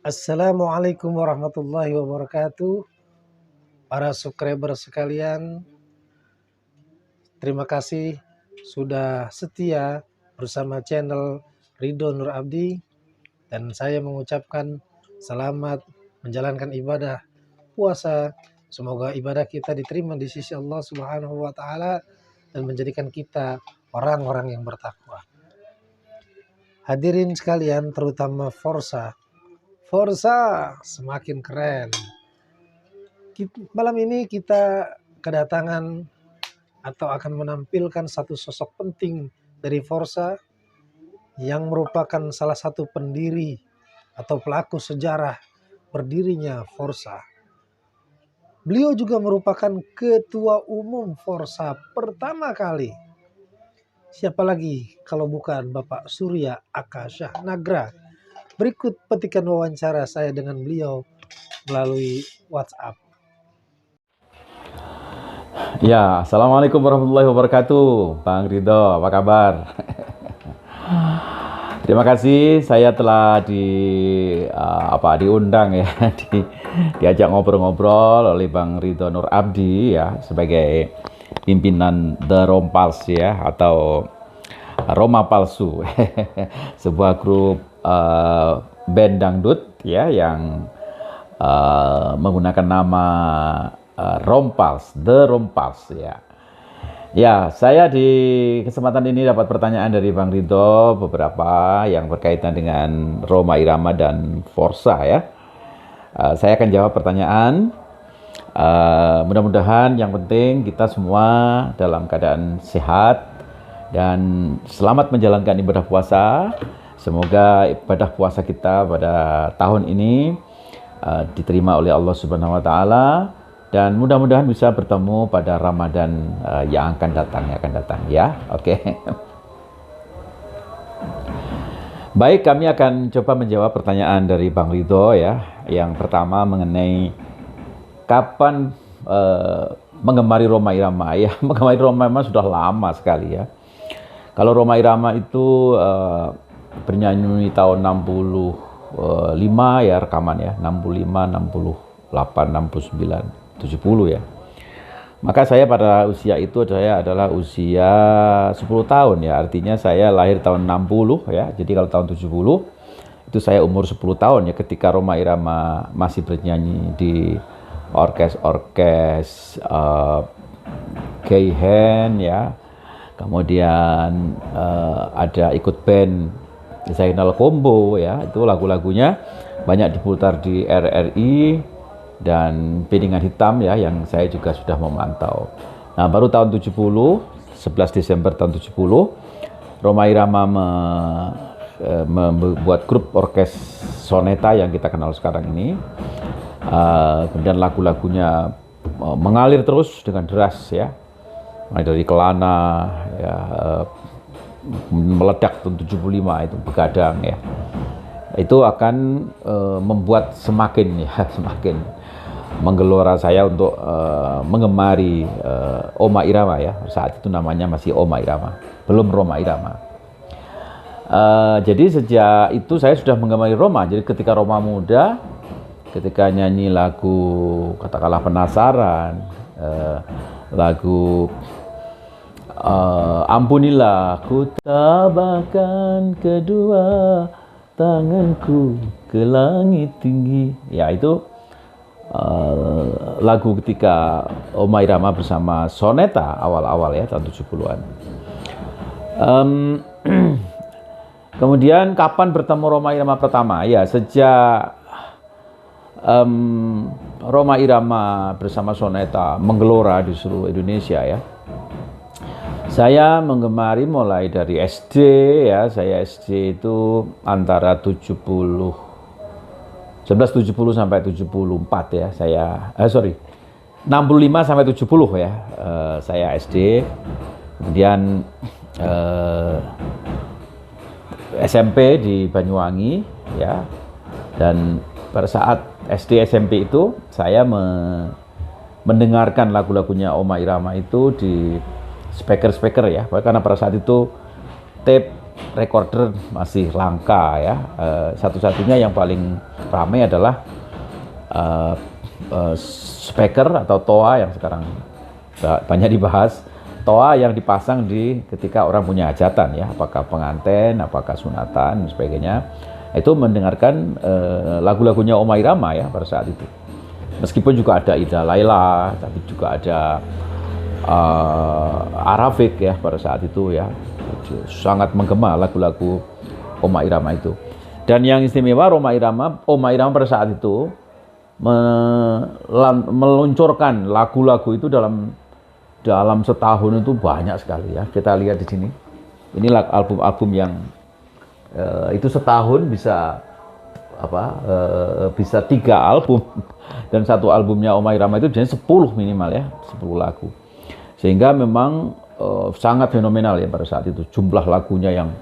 Assalamualaikum warahmatullahi wabarakatuh. Para subscriber sekalian, terima kasih sudah setia bersama channel Ridho Nur Abdi, dan saya mengucapkan selamat menjalankan ibadah puasa. Semoga ibadah kita diterima di sisi Allah Subhanahu wa taala dan menjadikan kita orang-orang yang bertakwa. Hadirin sekalian, terutama Forza semakin keren. Malam ini kita kedatangan atau akan menampilkan satu sosok penting dari Forza yang merupakan salah satu pendiri atau pelaku sejarah berdirinya Forza. Beliau juga merupakan ketua umum Forza pertama kali. Siapa lagi kalau bukan Bapak Surya Akasha Nagra. Berikut petikan wawancara saya dengan beliau melalui WhatsApp. Ya, Assalamualaikum warahmatullahi wabarakatuh, Bang Ridho, apa kabar? Terima kasih, saya telah diundang ya, diajak ngobrol-ngobrol oleh Bang Ridho Nur Abdi ya, sebagai pimpinan The Rompals ya, atau Roma Palsu, sebuah grup band dangdut ya yang menggunakan nama Rompals, The Rompals ya. Ya, saya di kesempatan ini dapat pertanyaan dari Bang Ridho beberapa yang berkaitan dengan Rhoma Irama dan Forza ya. Saya akan jawab pertanyaan. Mudah-mudahan yang penting kita semua dalam keadaan sehat dan selamat menjalankan ibadah puasa. Semoga ibadah puasa kita pada tahun ini diterima oleh Allah Subhanahu wa taala. Dan mudah-mudahan bisa bertemu pada Ramadan yang akan datang ya. Oke. Baik, kami akan coba menjawab pertanyaan dari Bang Ridho ya. Yang pertama mengenai kapan menggemari Rhoma Irama ya. Menggemari Rhoma Irama sudah lama sekali ya. Kalau Rhoma Irama itu bernyanyi tahun 65 ya rekaman ya. 65, 68, 69. 70 ya. Maka saya pada usia itu saya adalah usia 10 tahun ya. Artinya saya lahir tahun 60 ya. Jadi kalau tahun 70 itu saya umur 10 tahun ya ketika Rhoma Irama masih bernyanyi di orkes Keihen ya. Kemudian ada ikut band Zainal Combo ya. Itu lagu-lagunya banyak diputar di RRI dan Piringan Hitam ya, yang saya juga sudah memantau. Nah, baru tahun 70, 11 Desember tahun 70, Rhoma Irama membuat grup orkes Soneta yang kita kenal sekarang ini. Kemudian lagu-lagunya mengalir terus dengan deras ya. Mulai dari Kelana ya, meledak tahun 75 itu Begadang ya. Itu akan membuat semakin menggelora saya untuk mengemari Oma Irama ya. Saat itu namanya masih Oma Irama, belum Rhoma Irama. Jadi sejak itu saya sudah mengemari Rhoma. Jadi ketika Rhoma muda, ketika nyanyi lagu katakanlah Penasaran, lagu Ampunilah ku tabahkan kedua tanganku ke langit tinggi. Ya, itu lagu ketika Rhoma Irama bersama Soneta awal-awal ya tahun 70-an. Kemudian kapan bertemu Rhoma Irama pertama? Ya, sejak Rhoma Irama bersama Soneta menggelora di seluruh Indonesia ya. Saya menggemari mulai dari SD ya. Saya SD itu antara 1970 sampai 74 ya. 65 sampai 70 ya. Saya SD. Kemudian SMP di Banyuwangi ya. Dan pada saat SD SMP itu saya mendengarkan lagu-lagunya Rhoma Irama itu di speaker ya, karena pada saat itu tape recorder masih langka ya. Satu-satunya yang paling ramai adalah speaker atau toa yang sekarang banyak dibahas. Toa yang dipasang ketika orang punya hajatan ya, apakah pengantin, apakah sunatan dan sebagainya. Itu mendengarkan lagu-lagunya Rhoma Irama ya pada saat itu. Meskipun juga ada Ida Laila, tapi juga ada Arafik ya pada saat itu ya. Sangat menggema lagu-lagu Rhoma Irama itu. Dan yang istimewa Rhoma Irama pada saat itu meluncurkan lagu-lagu itu dalam setahun itu banyak sekali ya. Kita lihat di sini. Inilah album-album yang itu setahun bisa bisa 3 album, dan satu albumnya Rhoma Irama itu jadi 10 minimal ya, 10 lagu. Sehingga memang sangat fenomenal ya pada saat itu. Jumlah lagunya yang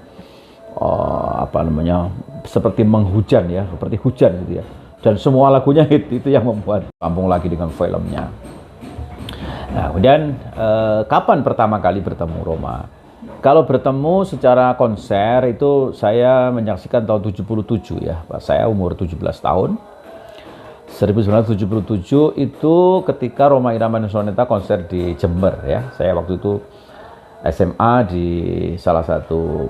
seperti menghujan ya, seperti hujan gitu ya. Dan semua lagunya hit, itu yang membuat sambung lagi dengan filmnya. Nah, kemudian kapan pertama kali bertemu Rhoma? Kalau bertemu secara konser itu saya menyaksikan tahun 77 ya. Saya umur 17 tahun. 1977 itu ketika Rhoma Irama dan Soneta konser di Jember ya. Saya waktu itu SMA di salah satu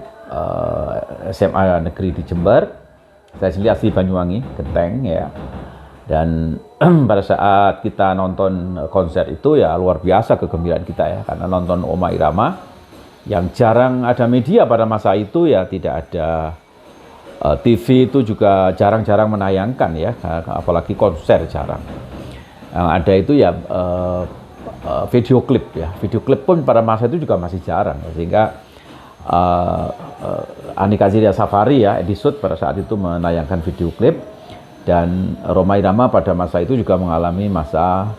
SMA negeri di Jember. Saya sendiri asli Banyuwangi, Genteng ya. Dan pada saat kita nonton konser itu ya luar biasa kegembiraan kita ya, karena nonton Rhoma Irama yang jarang ada media pada masa itu ya, tidak ada TV itu juga jarang-jarang menayangkan ya, apalagi konser jarang. Yang ada itu ya video klip ya, video klip pun pada masa itu juga masih jarang ya, sehingga Andika Sirya Safari ya, Edisut pada saat itu menayangkan video klip. Dan Rhoma Irama pada masa itu juga mengalami masa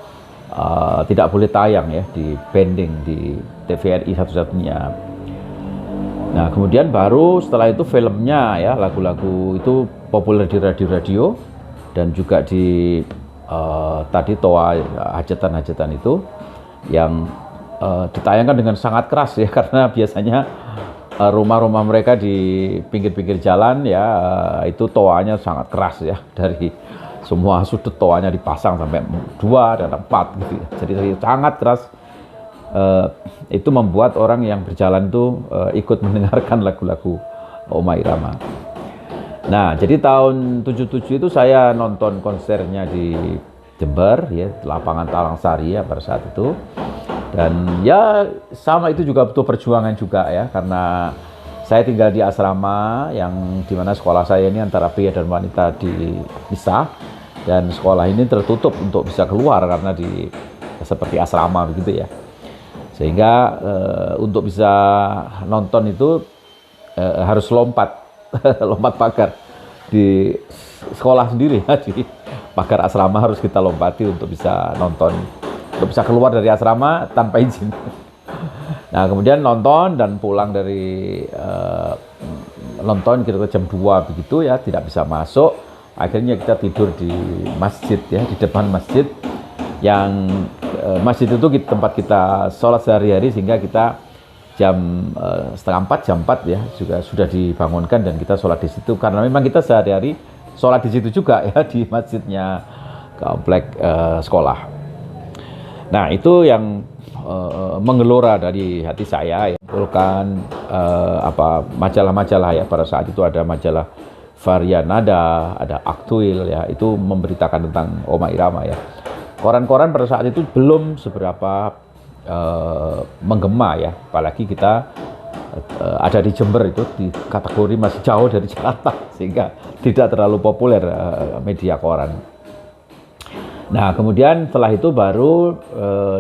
tidak boleh tayang ya, di bending di TVRI satu-satunya. Nah kemudian baru setelah itu filmnya ya, lagu-lagu itu populer di radio-radio dan juga di tadi toa hajatan-hajatan itu yang ditayangkan dengan sangat keras ya, karena biasanya rumah-rumah mereka di pinggir-pinggir jalan ya, itu toanya sangat keras ya, dari semua sudut toanya dipasang sampai 2 dan 4 gitu ya. Jadi sangat keras. Itu membuat orang yang berjalan itu ikut mendengarkan lagu-lagu Rhoma Irama. Nah, jadi tahun 77 itu saya nonton konsernya di Jember ya, lapangan Talang Sari ya pada saat itu. Dan ya sama itu juga butuh perjuangan juga ya, karena saya tinggal di asrama yang dimana sekolah saya ini antara pria dan wanita dipisah, dan sekolah ini tertutup untuk bisa keluar karena seperti asrama begitu ya. Sehingga untuk bisa nonton itu harus lompat lompat pagar di sekolah sendiri ya, di pagar asrama harus kita lompati untuk bisa nonton, untuk bisa keluar dari asrama tanpa izin. Nah kemudian nonton dan pulang dari nonton kira-kira jam 2 begitu ya, tidak bisa masuk. Akhirnya kita tidur di masjid ya, di depan masjid, yang masjid itu tempat kita sholat sehari-hari, sehingga kita jam 3:30, jam 4 ya juga sudah dibangunkan dan kita sholat di situ, karena memang kita sehari-hari sholat di situ juga ya, di masjidnya komplek sekolah. Nah itu yang menggelora dari hati saya ya, kumpulkan majalah-majalah ya, pada saat itu ada majalah Varianada, ada Aktuil ya, itu memberitakan tentang Rhoma Irama ya. Koran-koran pada saat itu belum seberapa menggema ya, apalagi kita ada di Jember, itu di kategori masih jauh dari Jakarta, sehingga tidak terlalu populer media koran. Nah kemudian setelah itu baru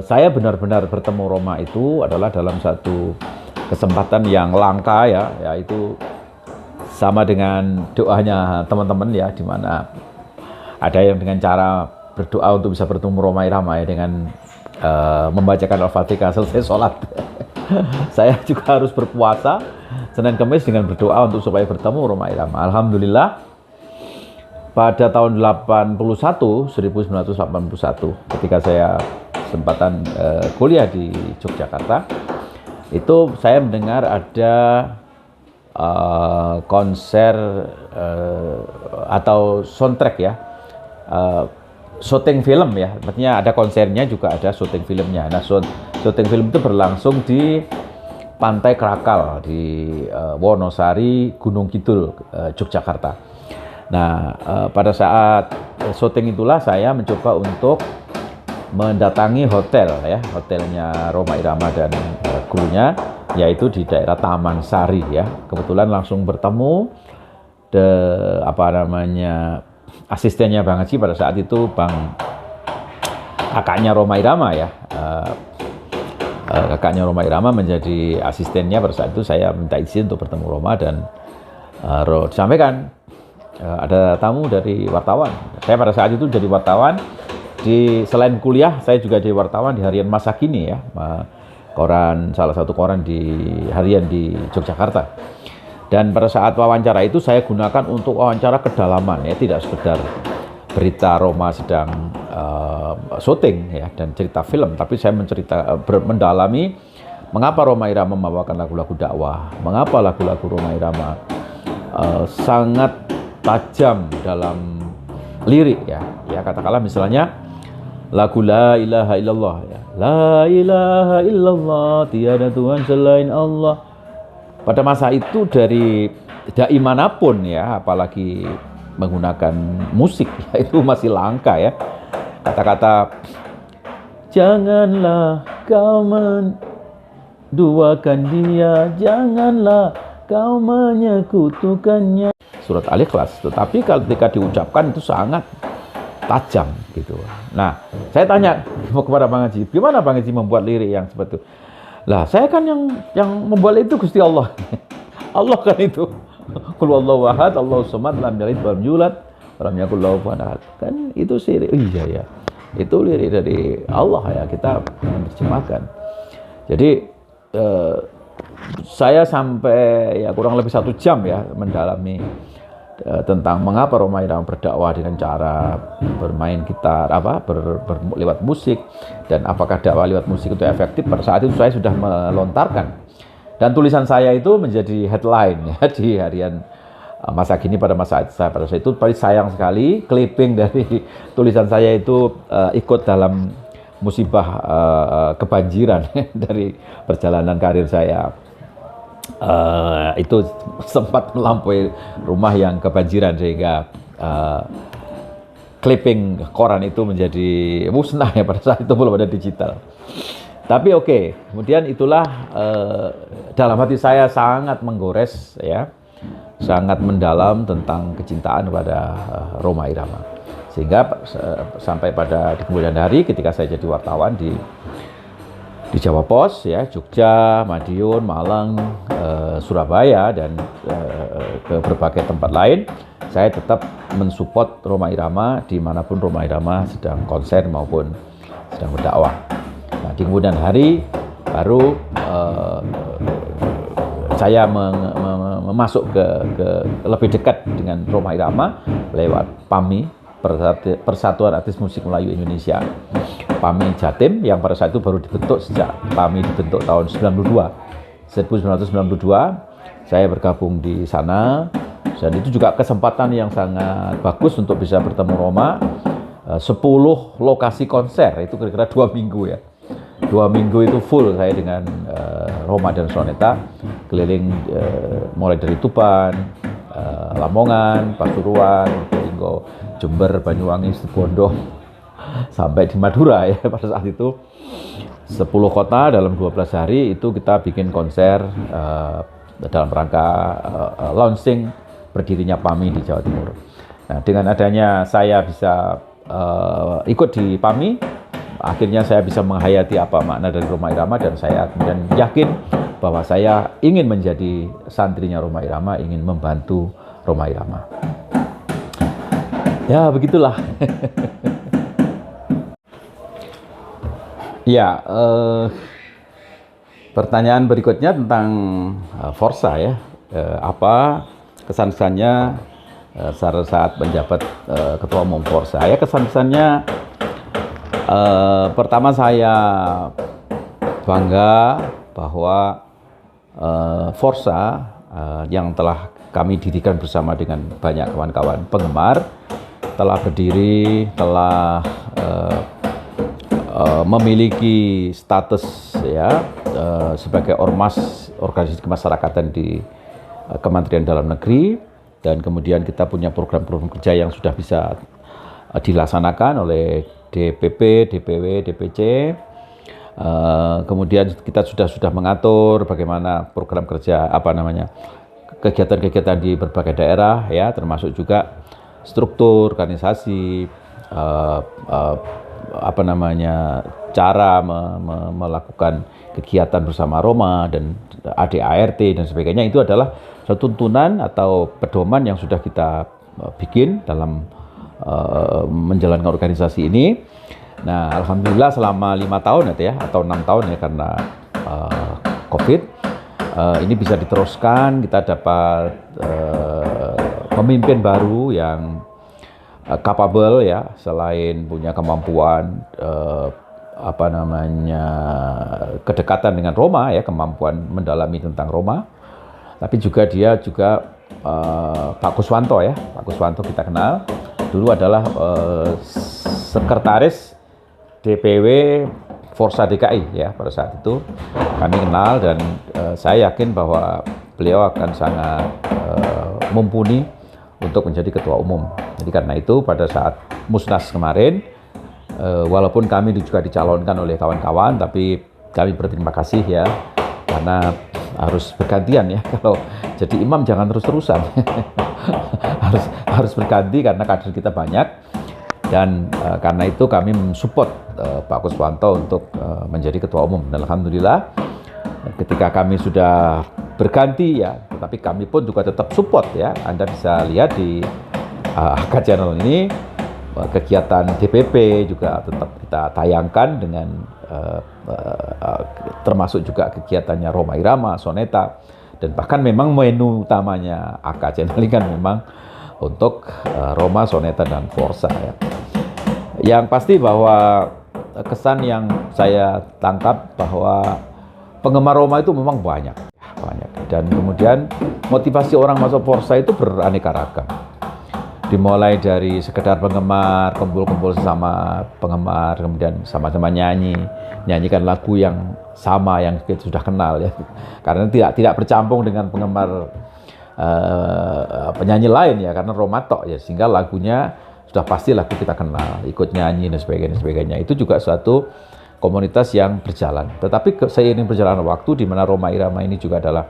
saya benar-benar bertemu Rhoma itu adalah dalam satu kesempatan yang langka ya, yaitu sama dengan doanya teman-teman ya, di mana ada yang dengan cara berdoa untuk bisa bertemu Rhoma Irama ya, dengan membacakan Al-Fatihah selesai sholat. Saya juga harus berpuasa Senin Kamis dengan berdoa untuk supaya bertemu Rhoma Irama. Alhamdulillah pada tahun 1981 ketika saya kesempatan kuliah di Yogyakarta, itu saya mendengar ada konser atau soundtrack ya, syuting film ya, artinya ada konsernya juga ada syuting filmnya. Nah, syuting film itu berlangsung di Pantai Krakal di Wonosari, Gunung Kidul, Yogyakarta. Nah, pada saat syuting itulah saya mencoba untuk mendatangi hotel ya, hotelnya Rhoma Irama dan krunya, yaitu di daerah Taman Sari ya. Kebetulan langsung bertemu asistennya Bang Haji pada saat itu, kakaknya Rhoma Irama ya. Kakaknya Rhoma Irama menjadi asistennya pada saat itu. Saya minta izin untuk bertemu Rhoma dan disampaikan ada tamu dari wartawan. Saya pada saat itu jadi wartawan. Selain kuliah, saya juga jadi wartawan di harian Masa Kini ya, salah satu koran harian di Yogyakarta. Dan pada saat wawancara itu saya gunakan untuk wawancara kedalaman ya, tidak sekedar berita Rhoma sedang syuting ya dan cerita film, tapi saya mendalami mengapa Rhoma Irama membawakan lagu-lagu dakwah, mengapa lagu-lagu Rhoma Irama sangat tajam dalam lirik ya katakanlah misalnya lagu La ilaha illallah ya. La ilaha illallah, tiada Tuhan selain Allah. Pada masa itu dari dai manapun ya, apalagi menggunakan musik ya, itu masih langka ya. Kata-kata janganlah kau menduakan dia, janganlah kau menyekutukannya. Surat Al-Ikhlas. Tetapi ketika diucapkan itu sangat tajam gitu. Nah, saya tanya kepada Bang Haji, gimana Bang Haji membuat lirik yang seperti itu? Lah, saya kan yang membuat itu Gusti Allah. Allah kan itu. Qul huwallahu ahad, Allahus samad, lam yalid walam yulad, walam yakul lahu kufuwan ahad. Kan itu sih. Iya ya. Itu lirik dari Allah ya, kita menerjemahkan. Jadi saya sampai ya kurang lebih 1 jam ya mendalami tentang mengapa Rhoma Irama berdakwah dengan cara bermain gitar lewat musik, dan apakah dakwah lewat musik itu efektif. Pada saat itu saya sudah melontarkan dan tulisan saya itu menjadi headline ya di harian Masa Kini pada saat itu. Sayang sekali clipping dari tulisan saya itu ikut dalam musibah kebanjiran dari perjalanan karir saya. Itu sempat melampaui rumah yang kebanjiran sehingga clipping koran itu menjadi musnah ya, pada saat itu belum ada digital. Tapi oke, kemudian itulah dalam hati saya sangat menggores ya, sangat mendalam tentang kecintaan pada Rhoma Irama, sehingga sampai pada di kemudian hari ketika saya jadi wartawan di Jawa Pos ya, Jogja, Madiun, Malang, Surabaya dan ke berbagai tempat lain, saya tetap mensupport Rhoma Irama dimanapun Rhoma Irama sedang konser maupun sedang berdakwah. Nah, di kemudian hari baru saya masuk ke lebih dekat dengan Rhoma Irama lewat PAMI, Persatuan Artis Musik Melayu Indonesia, PAMI Jatim, yang pada saat itu baru dibentuk. Sejak PAMI dibentuk tahun 1992 saya bergabung di sana, dan itu juga kesempatan yang sangat bagus untuk bisa bertemu Rhoma. 10 lokasi konser, itu kira-kira 2 minggu ya, 2 minggu itu full saya dengan Rhoma dan Soneta keliling mulai dari Tuban, Lamongan, Pasuruan, Probolinggo, Jember, Banyuwangi, Situbondo sampai di Madura ya. Pada saat itu 10 kota dalam 12 hari itu kita bikin konser dalam rangka launching berdirinya PAMI di Jawa Timur. Nah, dengan adanya saya bisa ikut di PAMI, akhirnya saya bisa menghayati apa makna dari Rhoma Irama, dan saya kemudian yakin bahwa saya ingin menjadi santrinya Rhoma Irama, ingin membantu Rhoma Irama. Ya, begitulah. Ya, pertanyaan berikutnya tentang Forsa ya. Apa kesan-kesannya saat menjabat Ketua Umum Forsa? Ya, kesan-kesannya pertama saya bangga bahwa Forsa yang telah kami dirikan bersama dengan banyak kawan-kawan penggemar, telah berdiri, telah memiliki status ya sebagai ormas, organisasi kemasyarakatan di Kementerian Dalam Negeri, dan kemudian kita punya program-program kerja yang sudah bisa dilaksanakan oleh DPP, DPW, DPC. Kemudian kita sudah mengatur bagaimana program kerja kegiatan-kegiatan di berbagai daerah ya, termasuk juga struktur organisasi, cara melakukan kegiatan bersama Roma dan ADART dan sebagainya. Itu adalah satu tuntunan atau pedoman yang sudah kita bikin dalam menjalankan organisasi ini. Nah, alhamdulillah selama 5 tahun atau 6 tahun ya, karena COVID ini bisa diteruskan. Kita dapat pemimpin baru yang capable ya, selain punya kemampuan kedekatan dengan Roma ya, kemampuan mendalami tentang Roma, tapi juga dia Pak Kuswanto ya. Pak Kuswanto kita kenal dulu adalah sekretaris DPW Forsa DKI ya. Pada saat itu kami kenal, dan saya yakin bahwa beliau akan sangat mumpuni untuk menjadi ketua umum. Jadi karena itu pada saat Musnas kemarin, walaupun kami juga dicalonkan oleh kawan-kawan, tapi kami berterima kasih ya, karena harus bergantian ya. Kalau jadi imam jangan terus-terusan, harus berganti karena kader kita banyak, dan karena itu kami mensupport Pak Kuswanto untuk menjadi ketua umum. Dan alhamdulillah ketika kami sudah berganti ya, tetapi kami pun juga tetap support ya. Anda bisa lihat di HK Channel ini, kegiatan DPP juga tetap kita tayangkan dengan termasuk juga kegiatannya Roma Irama, Soneta, dan bahkan memang menu utamanya HK Channel ini kan memang untuk Roma, Soneta, dan Forsa ya. Yang pasti bahwa kesan yang saya tangkap bahwa penggemar Roma itu memang banyak, dan kemudian motivasi orang masuk Forsa itu beraneka ragam. Dimulai dari sekedar penggemar, kumpul-kumpul sesama penggemar, kemudian sama-sama nyanyikan lagu yang sama yang kita sudah kenal ya, karena tidak bercampur dengan penggemar penyanyi lain ya, karena Roma tok ya, sehingga lagunya sudah pasti lagu kita kenal, ikut nyanyi dan sebagainya. Itu juga suatu komunitas yang berjalan. Tetapi seiring berjalan waktu, di mana Roma Irama ini juga adalah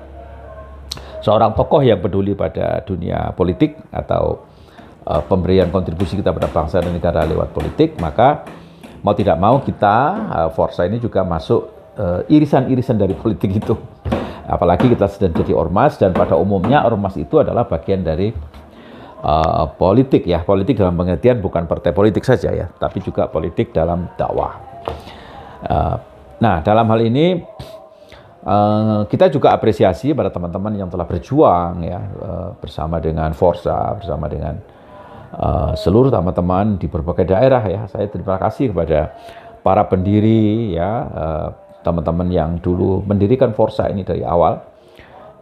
seorang tokoh yang peduli pada dunia politik atau pemberian kontribusi kita pada bangsa dan negara lewat politik, maka mau tidak mau kita Forsa ini juga masuk irisan-irisan dari politik itu. Apalagi kita sedang jadi ormas, dan pada umumnya ormas itu adalah bagian dari politik ya. Politik dalam pengertian bukan partai politik saja ya, tapi juga politik dalam dakwah. Nah, dalam hal ini kita juga apresiasi pada teman-teman yang telah berjuang ya, bersama dengan Forsa, bersama dengan seluruh teman-teman di berbagai daerah ya. Saya terima kasih kepada para pendiri ya, teman-teman yang dulu mendirikan Forsa ini dari awal.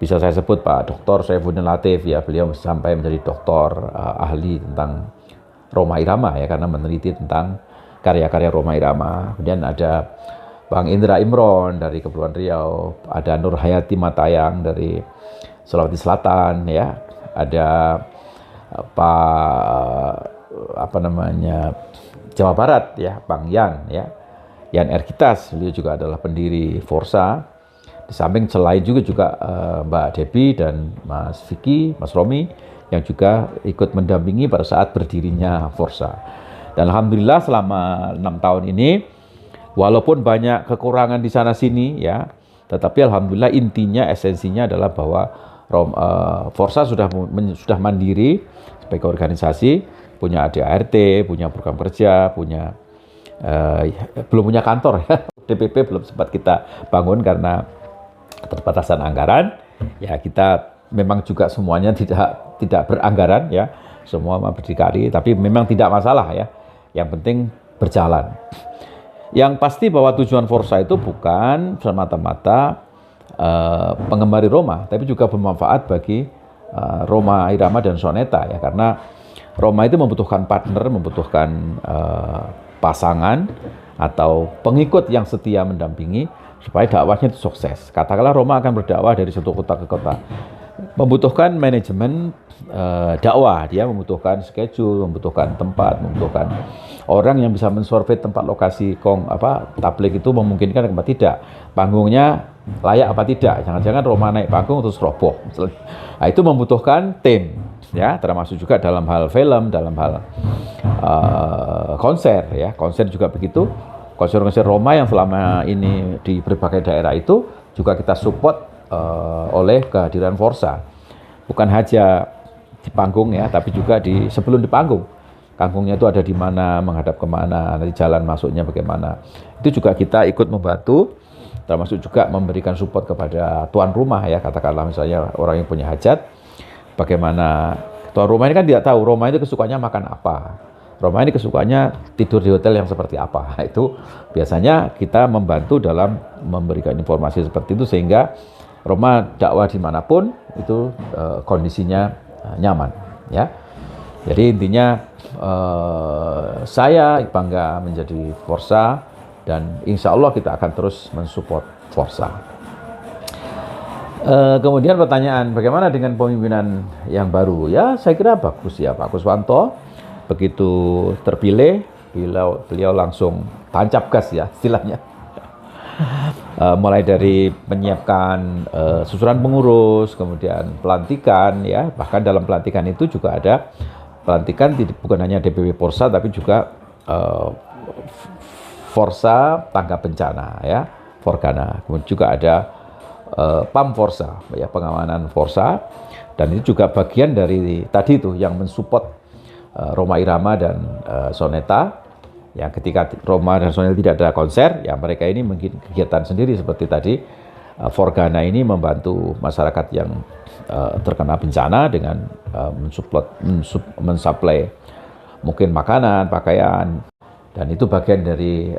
Bisa saya sebut Pak Dr. Saifuddin Latif ya, beliau sampai menjadi doktor ahli tentang Roma Irama ya, karena meneliti tentang karya-karya Roma Irama. Kemudian ada Bang Indra Imron dari Kepulauan Riau, ada Nur Hayati Matayang dari Sulawesi Selatan ya, ada Jawa Barat ya, Bang Yan Erkitas, beliau juga adalah pendiri Forsa. Di samping selain juga Mbak Debbie dan Mas Vicky, Mas Romi yang juga ikut mendampingi pada saat berdirinya Forsa. Dan alhamdulillah selama 6 tahun ini, walaupun banyak kekurangan di sana sini ya, tetapi alhamdulillah intinya, esensinya adalah bahwa Forsa sudah mandiri sebagai organisasi, punya ADART, punya program kerja, belum punya kantor ya. DPP belum sempat kita bangun karena keterbatasan anggaran. Ya, kita memang juga semuanya tidak beranggaran ya, semua berdikari, tapi memang tidak masalah ya. Yang penting berjalan. Yang pasti bahwa tujuan Forsa itu bukan semata-mata penggemari Roma, tapi juga bermanfaat bagi Roma Irama dan Soneta ya, karena Roma itu membutuhkan partner, membutuhkan pasangan atau pengikut yang setia mendampingi supaya dakwahnya itu sukses. Katakanlah Roma akan berdakwah dari satu kota ke kota, membutuhkan manajemen dakwah, dia membutuhkan schedule, membutuhkan tempat, membutuhkan orang yang bisa mensurvei tempat lokasi tabligh itu memungkinkan apa tidak, panggungnya layak apa tidak, jangan-jangan Roma naik panggung terus roboh. Nah, itu membutuhkan tim ya, termasuk juga dalam hal film, dalam hal konser ya, konser juga begitu. Konser-konser Roma yang selama ini di berbagai daerah itu juga kita support oleh kehadiran Forsa, bukan hanya di panggung ya, tapi juga sebelum di panggung. Panggungnya itu ada di mana, menghadap kemana, nanti jalan masuknya bagaimana. Itu juga kita ikut membantu, termasuk juga memberikan support kepada tuan rumah ya, katakanlah misalnya orang yang punya hajat, bagaimana tuan rumah ini kan tidak tahu Roma itu kesukaannya makan apa, Roma ini kesukaannya tidur di hotel yang seperti apa. Itu biasanya kita membantu dalam memberikan informasi seperti itu sehingga Roma dakwah dimanapun itu kondisinya nyaman ya. Jadi intinya saya bangga menjadi Forsa dan insya Allah kita akan terus mensupport Forsa. Kemudian pertanyaan, bagaimana dengan pemimpinan yang baru? Ya saya kira bagus ya, Pak Kuswanto begitu terpilih beliau langsung tancap gas ya istilahnya. Mulai dari menyiapkan susunan pengurus, kemudian pelantikan ya, bahkan dalam pelantikan itu juga ada pelantikan bukan hanya DPW Forsa tapi juga Forsa Tangga Bencana ya, Forgana. Kemudian juga ada PAM Forsa ya, pengamanan Forsa, dan itu juga bagian dari tadi itu yang mensupport Roma Irama dan Soneta. Ya, ketika Roma dan Soneta tidak ada konser, ya mereka ini mungkin kegiatan sendiri seperti tadi. Forgana ini membantu masyarakat yang terkena bencana dengan mensuplai mungkin makanan, pakaian, dan itu bagian dari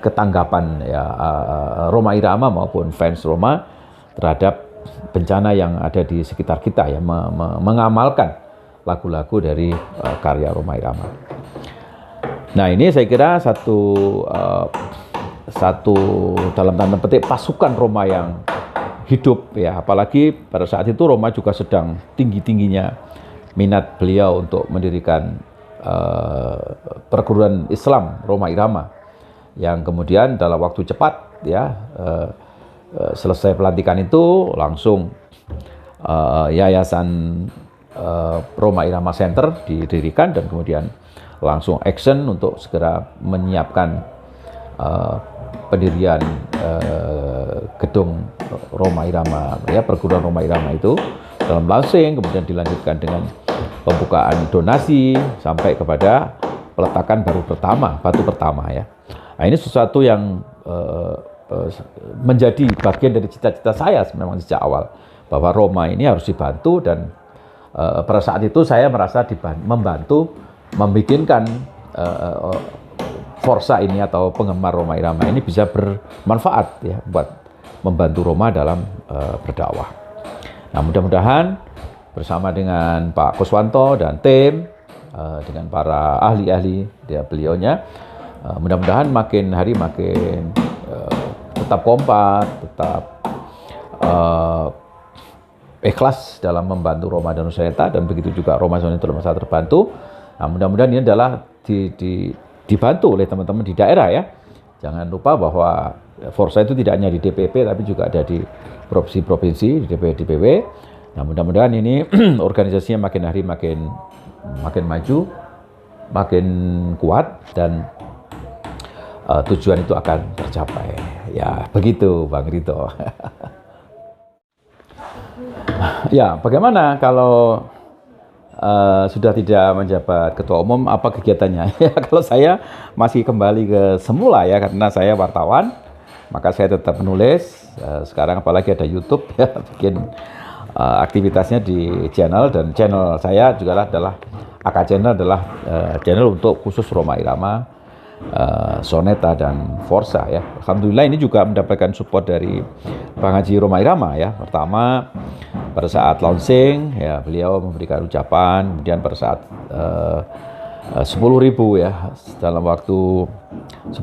ketanggapan ya Roma Irama maupun fans Roma terhadap bencana yang ada di sekitar kita ya, mengamalkan lagu-lagu dari karya Roma Irama. Nah ini saya kira satu dalam tanda petik pasukan Roma yang hidup ya, apalagi pada saat itu Roma juga sedang tinggi-tingginya minat beliau untuk mendirikan perguruan Islam Roma Irama yang kemudian dalam waktu cepat ya selesai pelantikan itu langsung yayasan Roma Irama Center didirikan dan kemudian langsung action untuk segera menyiapkan pendirian gedung Roma Irama ya, perguruan Roma Irama itu dalam langsing, kemudian dilanjutkan dengan pembukaan donasi sampai kepada peletakan batu pertama ya. Nah ini sesuatu yang menjadi bagian dari cita-cita saya memang sejak awal, bahwa Roma ini harus dibantu, dan pada saat itu saya merasa membantu membikinkan Forsa ini atau penggemar Roma Irama ini bisa bermanfaat ya buat membantu Roma dalam berdakwah. Nah mudah-mudahan bersama dengan Pak Kuswanto dan tim dengan para ahli-ahli beliaunya, mudah-mudahan makin hari makin tetap kompak, tetap ikhlas dalam membantu Roma dan Soneta, dan begitu juga Roma Soneta merasa terbantu. Nah, mudah-mudahan ini adalah dibantu oleh teman-teman di daerah ya. Jangan lupa bahwa Forsa itu tidak hanya di DPP tapi juga ada di provinsi-provinsi, di DPW. Nah, mudah-mudahan ini organisasinya makin hari makin maju, makin kuat, dan tujuan itu akan tercapai. Ya, begitu Bang Rito. Ya, bagaimana kalau sudah tidak menjabat ketua umum, apa kegiatannya? Ya, kalau saya masih kembali ke semula ya, karena saya wartawan, maka saya tetap menulis. Sekarang apalagi ada YouTube ya, bikin aktivitasnya di channel, dan channel saya juga adalah AK Channel, adalah channel untuk khusus Roma Irama. Soneta dan Forza ya. Alhamdulillah ini juga mendapatkan support dari Bang Haji Rhoma Irama ya. Pertama pada saat launching ya beliau memberikan ucapan, kemudian pada saat 10.000 ya dalam waktu 10.000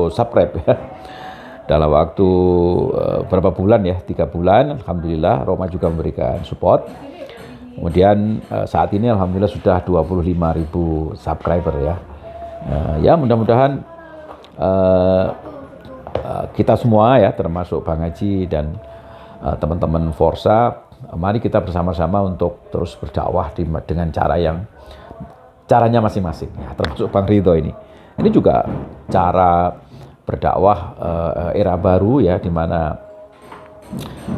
subscribe ya. Dalam waktu berapa bulan ya, 3 bulan, alhamdulillah Roma juga memberikan support. Kemudian saat ini alhamdulillah sudah 25.000 subscriber ya. Ya mudah-mudahan kita semua ya, termasuk Bang Haji dan teman-teman Forza, mari kita bersama-sama untuk terus berdakwah dengan caranya masing-masing ya, termasuk Bang Ridho ini. Ini juga cara berdakwah era baru ya, di mana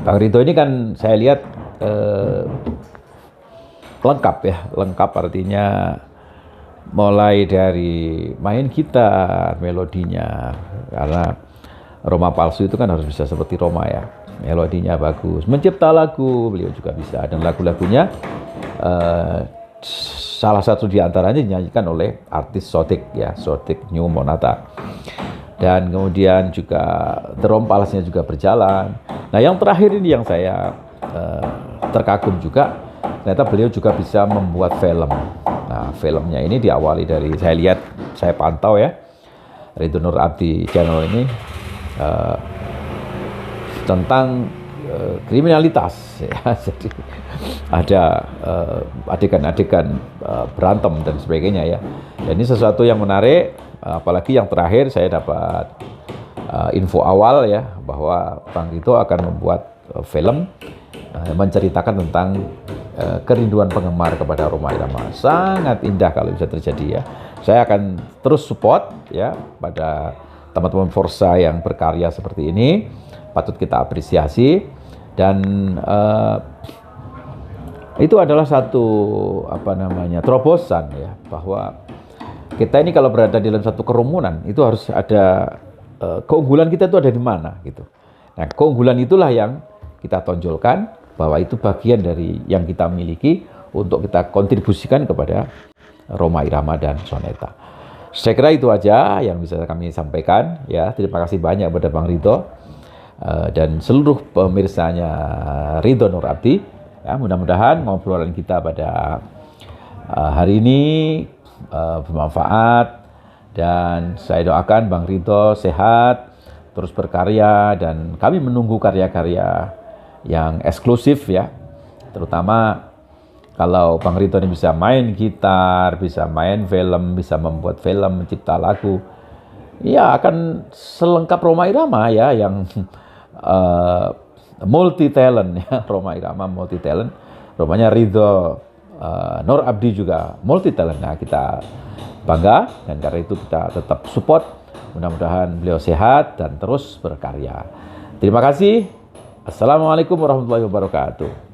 Bang Ridho ini kan saya lihat lengkap ya, lengkap artinya mulai dari main gitar, melodinya, karena Roma palsu itu kan harus bisa seperti Roma ya, melodinya bagus, mencipta lagu beliau juga bisa, dan lagu-lagunya salah satu di antaranya dinyanyikan oleh artis Sotik ya, Sotik New Monata, dan kemudian juga drum palasnya juga berjalan. Nah yang terakhir ini yang saya terkagum juga, ternyata beliau juga bisa membuat film. Nah, filmnya ini diawali dari, saya lihat, saya pantau ya, Ridho Nur Abdi channel ini tentang kriminalitas ya. Jadi ada adegan-adegan berantem dan sebagainya ya. Dan ini sesuatu yang menarik, apalagi yang terakhir saya dapat info awal ya, bahwa Bang Ridho akan membuat film menceritakan tentang kerinduan penggemar kepada Rhoma Irama. Sangat indah kalau bisa terjadi ya. Saya akan terus support ya pada teman-teman Forza yang berkarya seperti ini. Patut kita apresiasi, dan itu adalah satu terobosan ya, bahwa kita ini kalau berada di dalam satu kerumunan itu harus ada keunggulan kita itu ada di mana gitu. Nah, keunggulan itulah yang kita tonjolkan, bahwa itu bagian dari yang kita miliki untuk kita kontribusikan kepada Rhoma Irama dan Soneta. Saya kira itu aja yang bisa kami sampaikan ya. Terima kasih banyak kepada Bang Ridho dan seluruh pemirsanya Ridho Nur Abdi ya. Mudah-mudahan ngobrolan kita pada hari ini bermanfaat, dan saya doakan Bang Ridho sehat, terus berkarya, dan kami menunggu karya-karya yang eksklusif ya, terutama kalau Bang Ridho ini bisa main gitar, bisa main film, bisa membuat film, mencipta lagu, ya akan selengkap Rhoma Irama ya, yang multi talent ya. Rhoma Irama multi talent, Rhomanya Ridho Nur Abdi juga multi talent. Nah, kita bangga, dan karena itu kita tetap support. Mudah-mudahan beliau sehat dan terus berkarya. Terima kasih. Assalamualaikum warahmatullahi wabarakatuh.